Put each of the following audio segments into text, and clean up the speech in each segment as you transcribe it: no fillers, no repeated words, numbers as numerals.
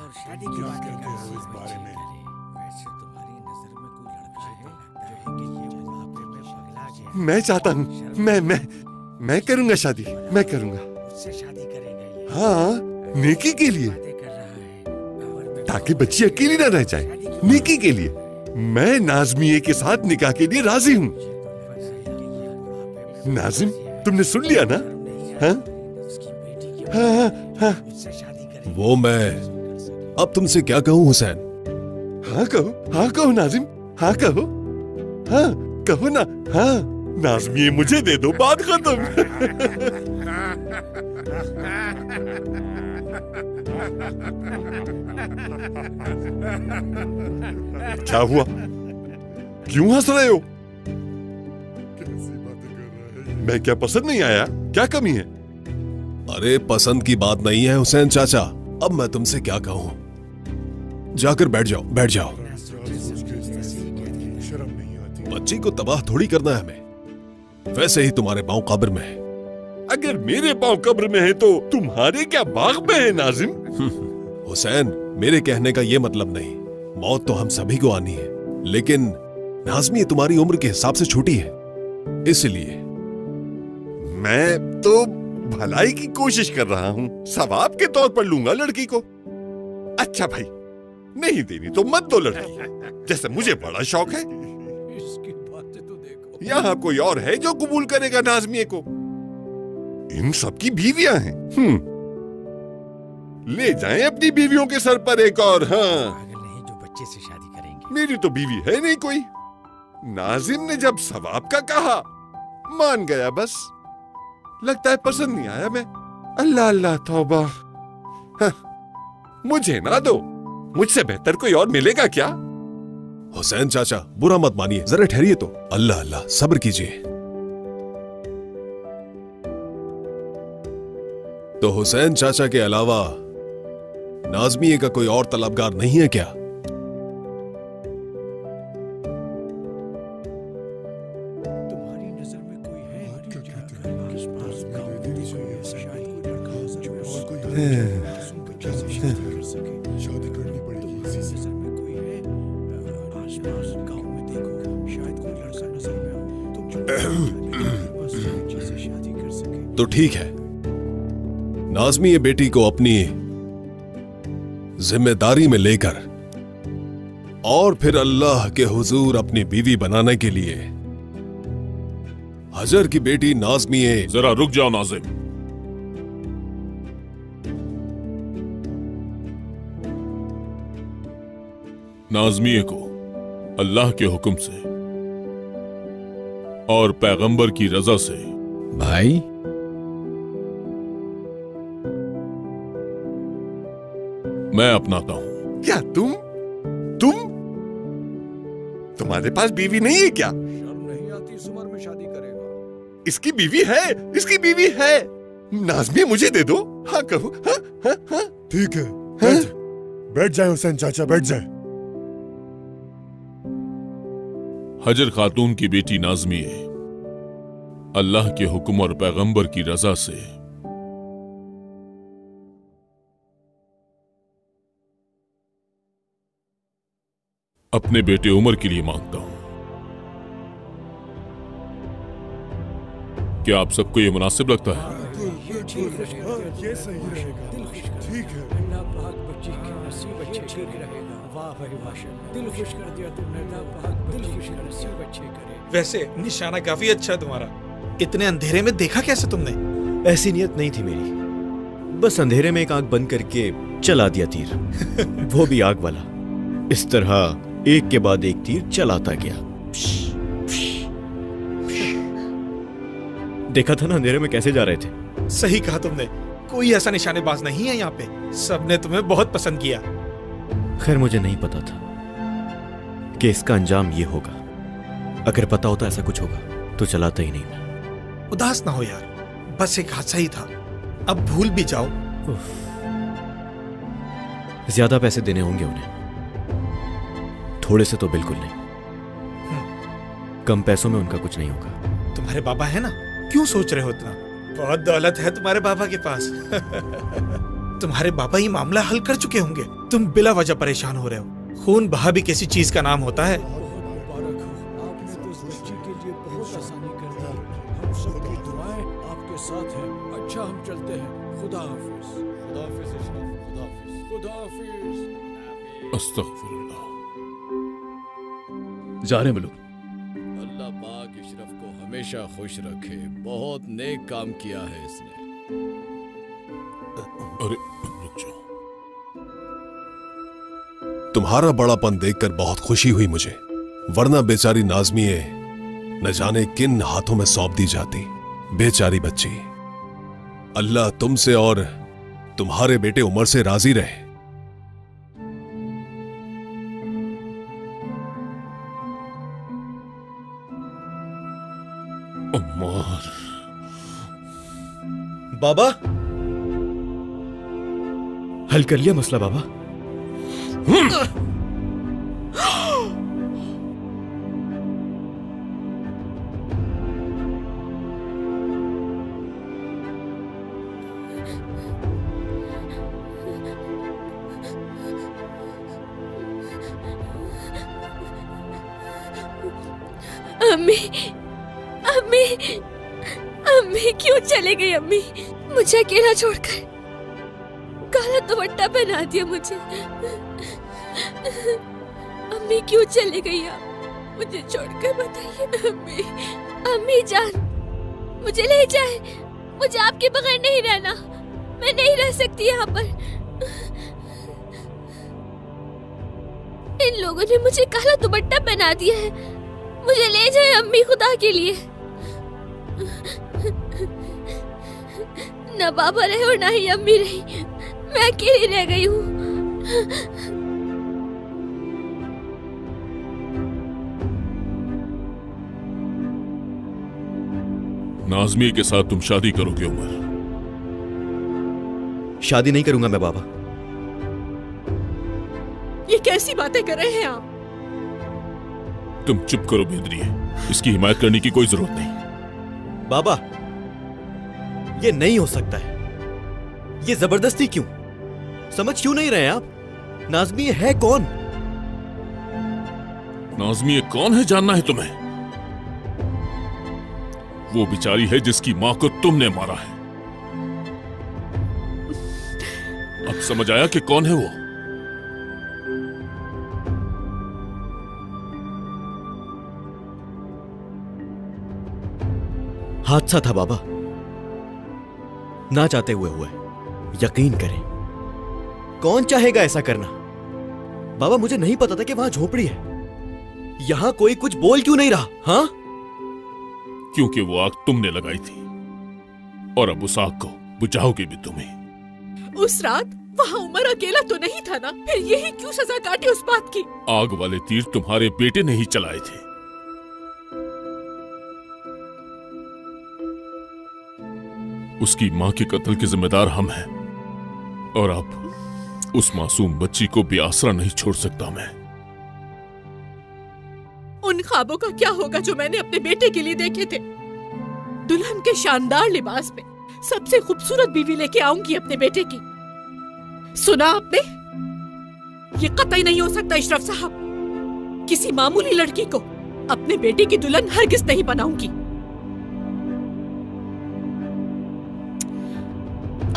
और शादी की बात करते हो इस बारे में? वैसे तुम्हारी नजर में कोई लड़का है जो कि ये बुढ़ापे में पगला गया? मैं चाहता हूँ, मैं करूंगा शादी, मैं करूंगा। उससे शादी करेगा ये? हाँ, नेकी के लिए, ताकि बच्ची अकेली न रह जाए। नेकी के लिए मैं नाज़मिए के साथ निकाह के लिए राजी हूँ। नाज़िम, तुमने सुन लिया ना? हाँ? हाँ, हाँ। वो मैं अब तुमसे क्या कहूँ हुसैन? हाँ कहो नाज़िम, हाँ कहो, हाँ कहो ना। हाँ, नाज़मिए मुझे दे दो, बात खत्म। क्या हुआ? क्यों हंस रहे हो? मैं क्या पसंद नहीं आया? क्या कमी है? अरे पसंद की बात नहीं है हुसैन चाचा, अब मैं तुमसे क्या कहूँ। जाकर बैठ जाओ, बैठ जाओ। बच्ची को तबाह थोड़ी करना है हमें, वैसे ही तुम्हारे पांव कब्र में है। अगर मेरे पांव कब्र में है तो तुम्हारे क्या बाग में है नाज़िम? हुसैन, मेरे कहने का ये मतलब नहीं, मौत तो हम सभी को आनी है, लेकिन नाज़मी तुम्हारी उम्र के हिसाब से छोटी है, इसलिए मैं तो भलाई की कोशिश कर रहा हूँ, सवाब के तौर पर लूंगा लड़की को। अच्छा भाई, नहीं देनी तो मत दो लड़की, जैसे मुझे बड़ा शौक है। इसकी बातें तो देखो। यहाँ कोई और है जो कबूल करेगा नाज़मिए को? इन सबकी बीवियां हैं। ले जाएं अपनी बीवियों के सर पर एक और। हाँ, पागल नहीं जो बच्चे से शादी करेंगे। मेरी तो बीवी है नहीं कोई। नाज़िम ने जब सवाब का कहा, मान गया बस। लगता है पसंद नहीं आया मैं। अल्लाह अल्लाह तौबा। हाँ, मुझे ना दो, मुझसे बेहतर कोई और मिलेगा क्या? हुसैन चाचा, बुरा मत मानिए, जरा ठहरिए तो। अल्लाह अल्लाह, सब्र कीजिए। तो हुसैन चाचा के अलावा नाज़मिए का कोई और तलबगार नहीं है क्या? तुम्हारी नजर में कोई है? शादी करनी पड़ेगी। नजर में कोई है? आसपास गांव में देखो, शायद कोई लड़का नजर में हो तो शादी कर सके। तो ठीक है, नाज़मी ये बेटी को अपनी जिम्मेदारी में लेकर और फिर अल्लाह के हुजूर अपनी बीवी बनाने के लिए हजर की बेटी नाज़मी। जरा रुक जाओ नाज़िम, नाज़मिए को अल्लाह के हुक्म से और पैगंबर की रजा से भाई मैं अपनाता हूं। क्या तुम तुम्हारे पास बीवी नहीं है क्या? शर्म नहीं आती इस उम्र में शादी करेगा? इसकी बीवी है, इसकी बीवी है। नाज़मिए मुझे दे दो। हाँ कहो। हाँ हाँ हाँ। ठीक है, बैठ जाए हुसैन चाचा, बैठ जाए। हजर खातून की बेटी नाज़मिए अल्लाह के हुक्म और पैगंबर की रजा से अपने बेटे उमर के लिए मांगता हूं। क्या आप सबको यह मुनासिब लगता है? ये सही रहेगा। ठीक है। अल्लाह पाक बच्ची के नसीब अच्छे करेगा। वाह भाई माशाअल्लाह, दिल खुश कर दिया तुमने। अल्लाह पाक दिल खुश कर नसीब अच्छे करे। वैसे निशाना काफी अच्छा है तुम्हारा। इतने अंधेरे में देखा कैसे तुमने? ऐसी नियत नहीं थी मेरी, बस अंधेरे में एक आंख बंद करके चला दिया तीर। वो भी आग वाला। इस तरह एक के बाद एक तीर चलाता गया। देखा था ना अंधेरे में कैसे जा रहे थे। सही कहा तुमने, कोई ऐसा निशानेबाज नहीं है यहाँ पे। सबने तुम्हें बहुत पसंद किया। खैर मुझे नहीं पता था कि इसका अंजाम ये होगा। अगर पता होता ऐसा कुछ होगा तो चलाता ही नहीं मैं। उदास ना हो यार, बस एक हादसा ही था, अब भूल भी जाओ। ज्यादा पैसे देने होंगे उन्हें, थोड़े से तो बिल्कुल नहीं। कम पैसों में उनका कुछ नहीं होगा। तुम्हारे बाबा है ना, क्यों सोच रहे हो इतना? बहुत दौलत है तुम्हारे बाबा के पास। तुम्हारे बाबा ही मामला हल कर चुके होंगे। तुम बिला वजह परेशान हो रहे हो। खून बहा भी किसी चीज का नाम होता है। आपने तो इस बच्ची के लिए बहुत आसानी कर दी। हम सबकी दुआएं आपके साथ हैं। अच्छा, हम चलते हैं। खुदा हाफिज। खुदा हाफिज इशरफ। खुदा हाफिज। खुदा हाफिज। अस्तगफिरुल्लाह। जा रहे हैं मलूक। अल्लाह पाक इशरफ को हमेशा खुश रखे। बहुत नेक काम किया है इसने। अरे रुक जाओ। तुम्हारा बड़ापन देखकर बहुत खुशी हुई मुझे, वरना बेचारी नाज़मी न जाने किन हाथों में सौंप दी जाती। बेचारी बच्ची। अल्लाह तुमसे और तुम्हारे बेटे उमर से राजी रहे। उमर। बाबा, हल कर लिया मसला बाबा? अम्मी, अम्मी, अम्मी क्यों चले गई? अम्मी मुझे अकेला छोड़कर। काला दुपट्टा पहना दिया मुझे। अम्मी क्यों चले गई आप? मुझे छोड़कर बताइए अम्मी। अम्मी जान, मुझे ले जाए। मुझे आपके बगैर नहीं रहना। मैं नहीं रह सकती यहाँ पर। इन लोगों ने मुझे काला दुपट्टा पहना दिया है। मुझे ले जाए अम्मी, खुदा के लिए। न बाबा रहे और ना ही अम्मी रही। मैं अकेली रह गई हूँ। नाज़मी के साथ तुम शादी करोगे उमर? शादी नहीं करूंगा मैं बाबा। ये कैसी बातें कर रहे हैं आप? तुम चुप करो बेदरी। इसकी हिमायत करने की कोई जरूरत नहीं। बाबा, ये नहीं हो सकता है। ये जबरदस्ती क्यों? समझ क्यों नहीं रहे आप? नाज़मी है कौन? नाज़मी कौन है जानना है तुम्हें? वो बेचारी है जिसकी मां को तुमने मारा है। अब समझ आया कि कौन है वो? हादसा था बाबा, ना चाहते हुए हुआ। यकीन करें, कौन चाहेगा ऐसा करना? बाबा, मुझे नहीं पता था कि वहां झोपड़ी है। यहां कोई कुछ बोल क्यों नहीं रहा? हाँ, क्योंकि वो आग तुमने लगाई थी और अब उस आग को बुझाओगे भी तुम्हें। उस रात वहाँ उमर अकेला तो नहीं था ना? फिर यही क्यों सजा काटी उस बात की? आग वाले तीर तुम्हारे बेटे ने ही चलाए थे। उसकी मां के कत्ल के जिम्मेदार हम हैं और अब उस मासूम बच्ची को बेआसरा नहीं छोड़ सकता मैं। उन ख्वाबों का क्या होगा जो मैंने अपने बेटे के लिए देखे थे? दुल्हन के शानदार लिबास में सबसे खूबसूरत बीवी लेके आऊंगी अपने बेटे की। सुना आपने? ये कतई नहीं हो सकता इशरफ साहब। किसी मामूली लड़की को अपने बेटे की दुल्हन हरगिज नहीं बनाऊंगी।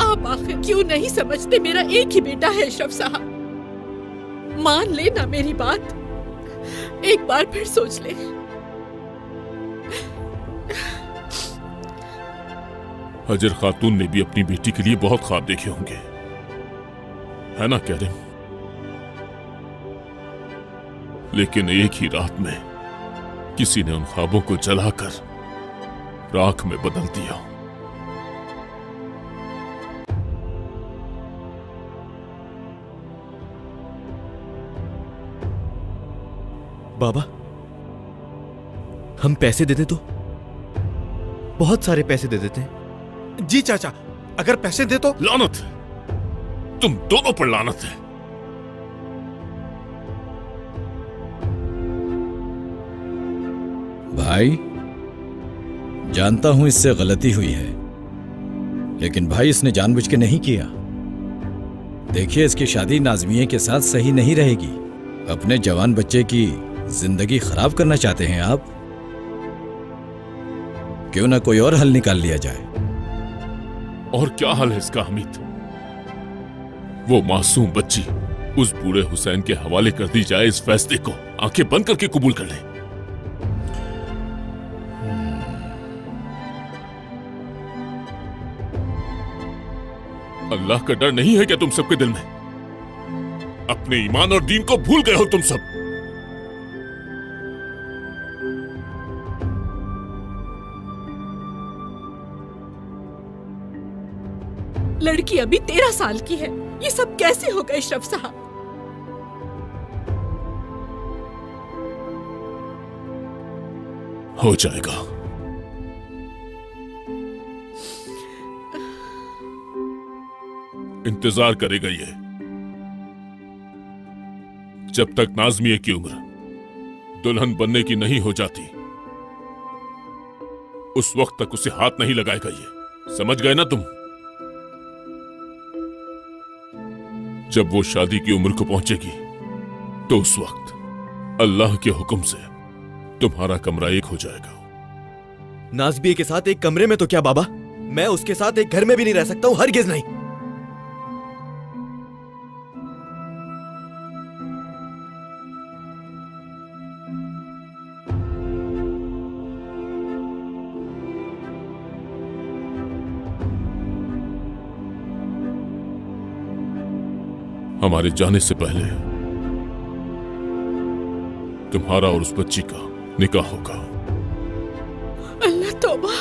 आप आखिर क्यों नहीं समझते? मेरा एक ही बेटा है इशरफ साहब। मान लेना मेरी बात। एक बार फिर सोच ले। हजर खातून ने भी अपनी बेटी के लिए बहुत ख्वाब देखे होंगे, है ना कैरम? लेकिन एक ही रात में किसी ने उन ख्वाबों को जलाकर राख में बदल दिया। बाबा, हम पैसे दे दें तो? बहुत सारे पैसे दे देते हैं। जी चाचा, अगर पैसे दे तो? लानत, तुम दोनों पर लानत है। भाई, जानता हूं इससे गलती हुई है, लेकिन भाई इसने जानबूझ के नहीं किया। देखिए, इसकी शादी नाज़मिया के साथ सही नहीं रहेगी। अपने जवान बच्चे की जिंदगी खराब करना चाहते हैं आप? क्यों ना कोई और हल निकाल लिया जाए। और क्या हल है इसका हमीद? वो मासूम बच्ची उस बूढ़े हुसैन के हवाले कर दी जाए। इस फैसले को आंखें बंद करके कबूल कर ले। अल्लाह का डर नहीं है क्या तुम सबके दिल में? अपने ईमान और दीन को भूल गए हो तुम सब। लड़की अभी 13 साल की है। ये सब कैसे होगा इशरफ साहब? हो जाएगा। इंतजार करेगा ये जब तक नाज़मिया की उम्र दुल्हन बनने की नहीं हो जाती। उस वक्त तक उसे हाथ नहीं लगाएगा ये। समझ गए ना तुम? जब वो शादी की उम्र को पहुंचेगी तो उस वक्त अल्लाह के हुक्म से तुम्हारा कमरा एक हो जाएगा। नाज़मिया के साथ एक कमरे में तो क्या बाबा, मैं उसके साथ एक घर में भी नहीं रह सकता हूं, हरगिज नहीं। हमारे जाने से पहले तुम्हारा और उस बच्ची का निकाह होगा। अल्लाह तौबा,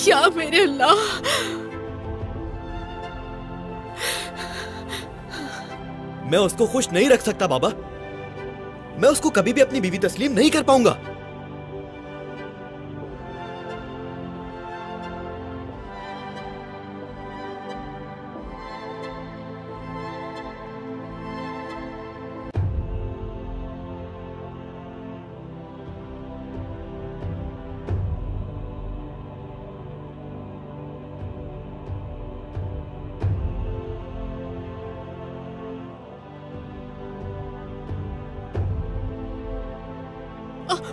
या मेरे अल्लाह। मैं उसको खुश नहीं रख सकता बाबा। मैं उसको कभी भी अपनी बीवी तस्लीम नहीं कर पाऊंगा।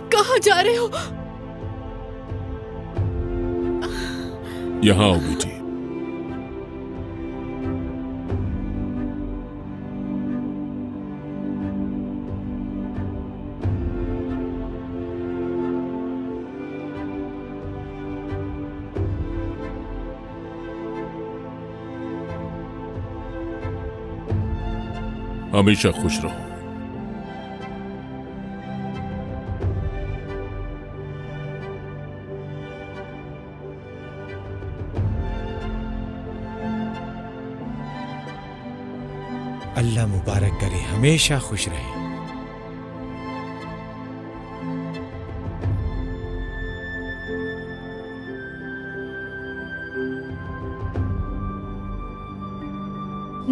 कहाँ जा रहे हो? यहां आओ बेटी। हमेशा खुश रहो। अल्लाह मुबारक करे, हमेशा खुश रहे।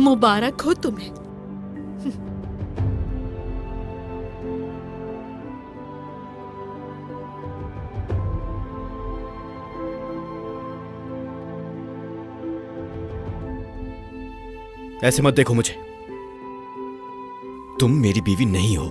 मुबारक हो तुम्हें। ऐसे मत देखो मुझे, तुम मेरी बीवी नहीं हो।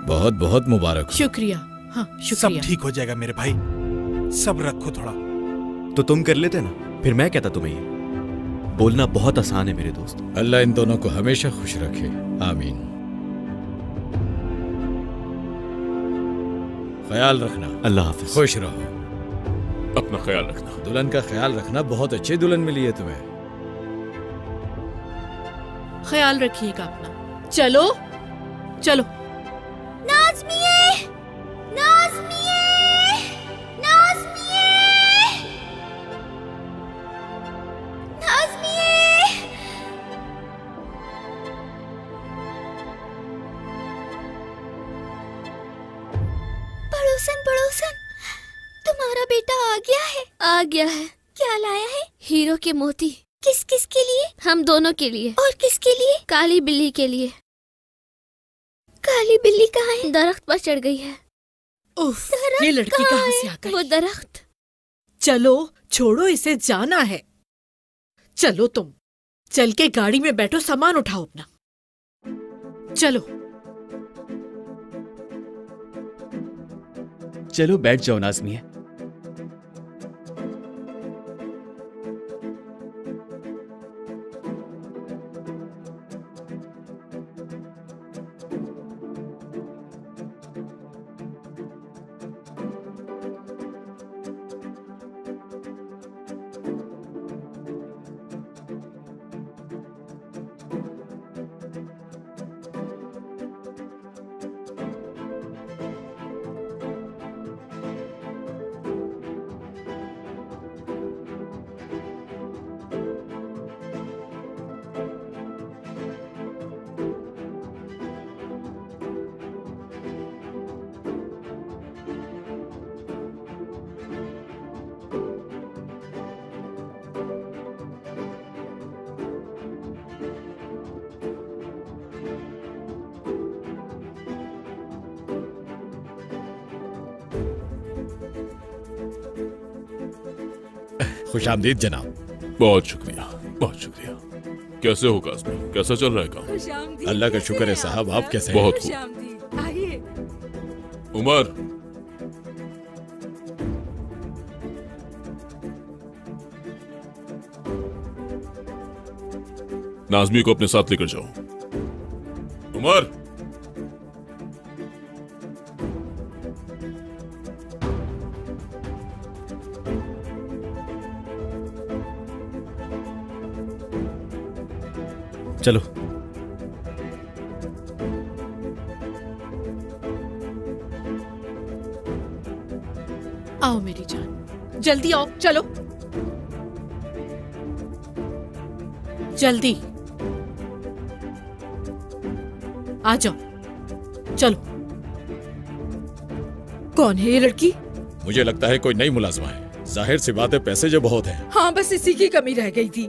बहुत बहुत मुबारक हो। शुक्रिया। हाँ सब शुक्रिया। ठीक हो जाएगा मेरे भाई, सब रखो थोड़ा। तो तुम कर लेते ना, फिर मैं कहता तुम्हें ये। बोलना बहुत आसान है मेरे दोस्त। अल्लाह इन दोनों को हमेशा खुश रखे, आमीन। ख्याल रखना। अल्लाह हाफिज। खुश रहो। अपना ख्याल रखना। दुल्हन का ख्याल रखना। बहुत अच्छी दुल्हन मिली है तुम्हें। ख्याल रखिएगा अपना। चलो चलो। नाज़मिया, नाज़मिया, नाज़मिया। आ गया है। क्या लाया है? हीरो के मोती। किस किस के लिए? हम दोनों के लिए। और किसके लिए? काली बिल्ली के लिए। काली बिल्ली कहाँ है? दरख्त पर चढ़ गई है। उफ, ये लड़की कहाँ से आ गई? वो दरख्त। चलो छोड़ो इसे, जाना है। चलो तुम चल के गाड़ी में बैठो, सामान उठाओ अपना। चलो चलो बैठ जाओ नाज़मिया। खुशामदीद जनाब। बहुत शुक्रिया, बहुत शुक्रिया। कैसे हो काज़मी, कैसा चल रहा है काम? अल्लाह का शुक्र है साहब, आप कैसे हैं? बहुत खूब। आइए। उमर, नाज़मी को अपने साथ लेकर जाओ। उमर, चलो। आओ मेरी जान, जल्दी आओ, चलो जल्दी आ जाओ, चलो। कौन है ये लड़की? मुझे लगता है कोई नई मुलाजमा है। जाहिर सी बात है, पैसे जो बहुत हैं। हाँ, बस इसी की कमी रह गई थी।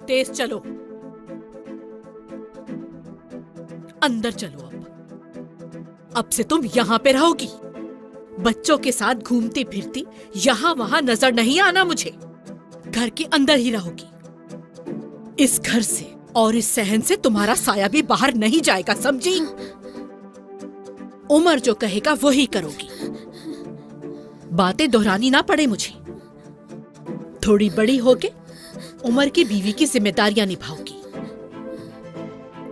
तेज चलो, अंदर चलो। अब से तुम यहाँ पे रहोगी। बच्चों के साथ घूमती फिरती यहाँ वहाँ नजर नहीं आना मुझे। घर के अंदर ही रहोगी। इस घर से और इस सहन से तुम्हारा साया भी बाहर नहीं जाएगा, समझी? उमर जो कहेगा वही करोगी। बातें दोहरानी ना पड़े मुझे। थोड़ी बड़ी होके उमर की बीवी की जिम्मेदारियां निभाओगी।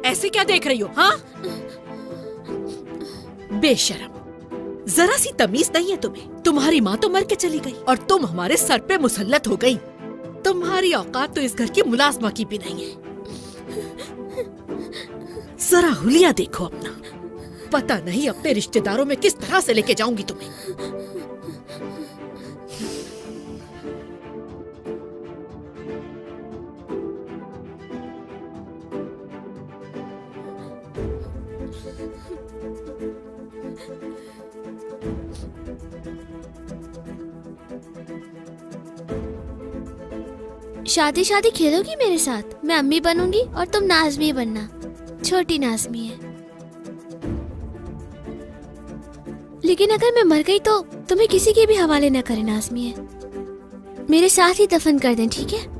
ऐसे क्या देख रही हो? हाँ, बेशरम, जरा सी तमीज नहीं है तुम्हें। तुम्हारी माँ तो मर के चली गई और तुम हमारे सर पे मुसल्लत हो गई। तुम्हारी औकात तो इस घर की मुलाजमा की भी नहीं है। जरा हुलिया देखो अपना। पता नहीं अपने रिश्तेदारों में किस तरह से लेके जाऊंगी तुम्हें। शादी शादी खेलोगी मेरे साथ? मैं अम्मी बनूंगी और तुम नाज़मी बनना। छोटी नाज़मी है, लेकिन अगर मैं मर गई तो तुम्हें किसी के भी हवाले न करे। नाज़मी है, मेरे साथ ही दफन कर दें, ठीक है?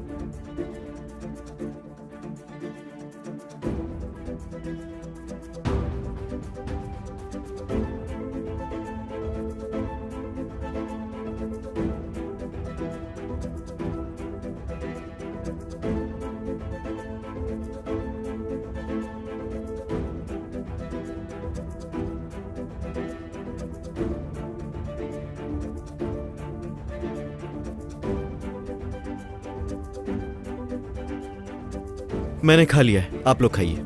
मैंने खा लिया है, आप लोग खाइए।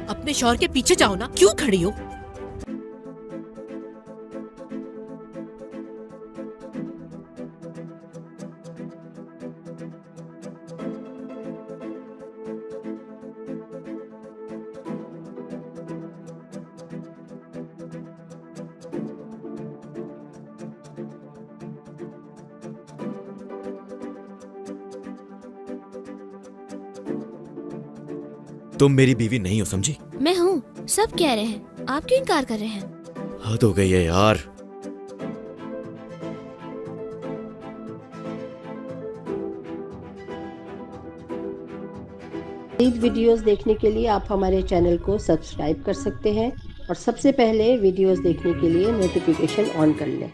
अपने शौहर के पीछे जाओ ना, क्यों खड़ी हो? तुम मेरी बीवी नहीं हो, समझी? मैं हूँ, सब कह रहे हैं। आप क्यों इनकार कर रहे हैं? हद हो गई है यार। मज़ीद वीडियोस देखने के लिए आप हमारे चैनल को सब्सक्राइब कर सकते हैं और सबसे पहले वीडियोस देखने के लिए नोटिफिकेशन ऑन कर लें।